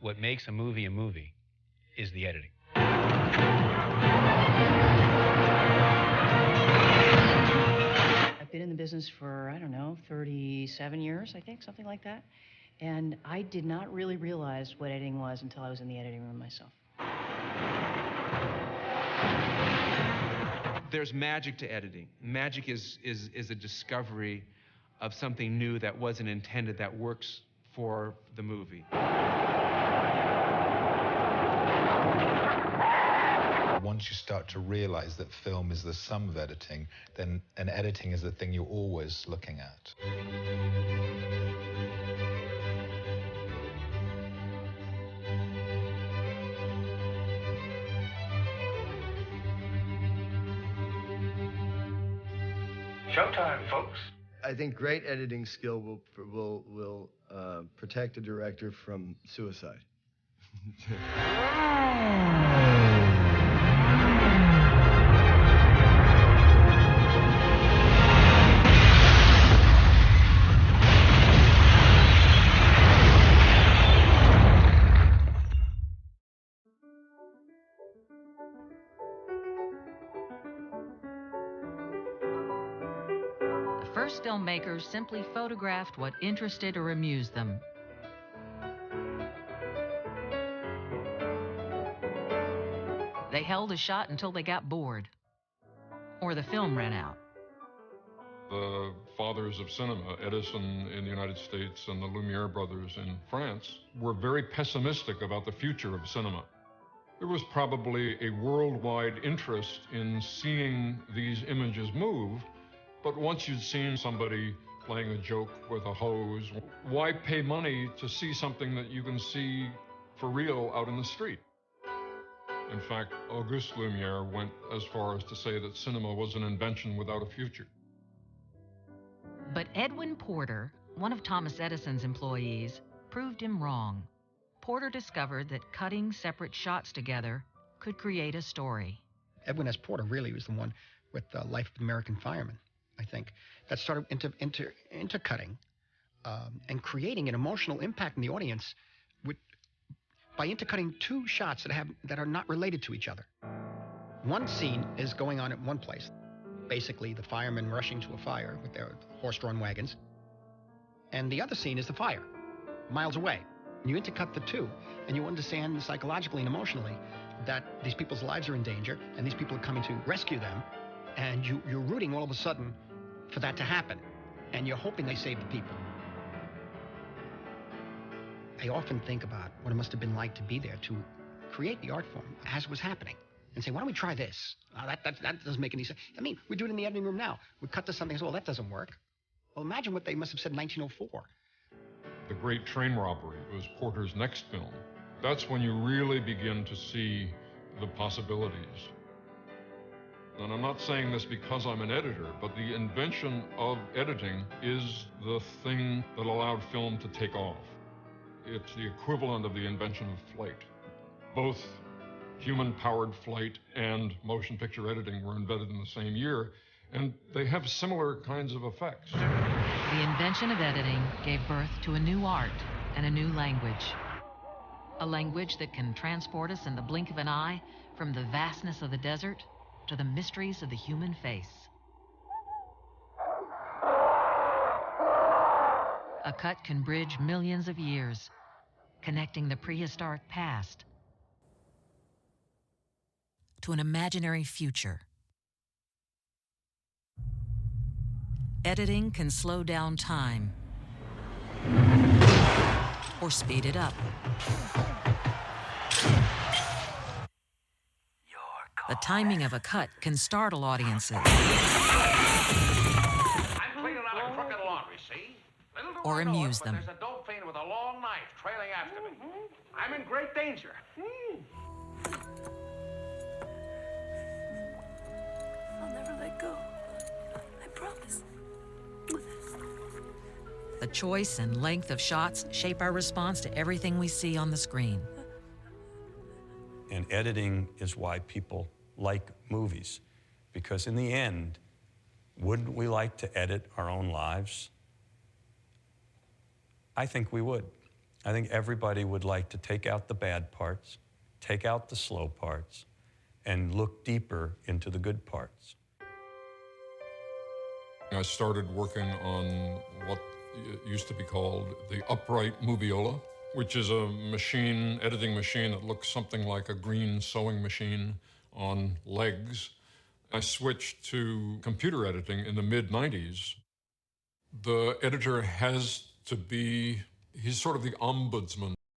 what makes a movie is the editing. I've been in the business for, I don't know, 37 years, I think, something like that. And I did not really realize what editing was until I was in the editing room myself. There's magic to editing. Magic is a discovery of something new that wasn't intended, that works for the movie. Once you start to realize that film is the sum of editing, then editing is the thing you're always looking at. Showtime, folks. I think great editing skill will protect a director from suicide. First filmmakers simply photographed what interested or amused them. They held a shot until they got bored, or the film ran out. The fathers of cinema, Edison in the United States and the Lumiere brothers in France, were very pessimistic about the future of cinema. There was probably a worldwide interest in seeing these images move, but once you'd seen somebody playing a joke with a hose, why pay money to see something that you can see for real out in the street? In fact, Auguste Lumiere went as far as to say that cinema was an invention without a future. But Edwin Porter, one of Thomas Edison's employees, proved him wrong. Porter discovered that cutting separate shots together could create a story. Edwin S. Porter really was the one with the Life of an American Fireman, I think, that started intercutting and creating an emotional impact in the audience by intercutting two shots that are not related to each other. One scene is going on at one place, basically the firemen rushing to a fire with their horse-drawn wagons, and the other scene is the fire, miles away. You intercut the two, and you understand psychologically and emotionally that these people's lives are in danger, and these people are coming to rescue them, and you're rooting all of a sudden for that to happen, and you're hoping they save the people. I often think about what it must have been like to be there to create the art form as it was happening, and say, why don't we try this? That doesn't make any sense. I mean, we do it in the editing room now. We cut to something and say, well, that doesn't work. Well, imagine what they must have said in 1904. The Great Train Robbery was Porter's next film. That's when you really begin to see the possibilities. And I'm not saying this because I'm an editor, but the invention of editing is the thing that allowed film to take off. It's the equivalent of the invention of flight. Both human-powered flight and motion picture editing were invented in the same year, and they have similar kinds of effects. The invention of editing gave birth to a new art and a new language. A language that can transport us in the blink of an eye from the vastness of the desert to the mysteries of the human face. A cut can bridge millions of years, connecting the prehistoric past to an imaginary future. Editing can slow down time or speed it up. The timing of a cut can startle audiences. I'm cleaning out a crooked laundry, see? Little do Or I know amuse it, but them. there's a dope fiend with a long knife trailing after me. I'm in great danger. I'll never let go. I promise. The choice and length of shots shape our response to everything we see on the screen. And editing is why people like movies. Because in the end, wouldn't we like to edit our own lives? I think we would. I think everybody would like to take out the bad parts, take out the slow parts, and look deeper into the good parts. I started working on what used to be called the upright moviola, which is a machine, editing machine that looks something like a green sewing machine on legs. I switched to computer editing in the mid-90s. The editor has to be, he's sort of the ombudsman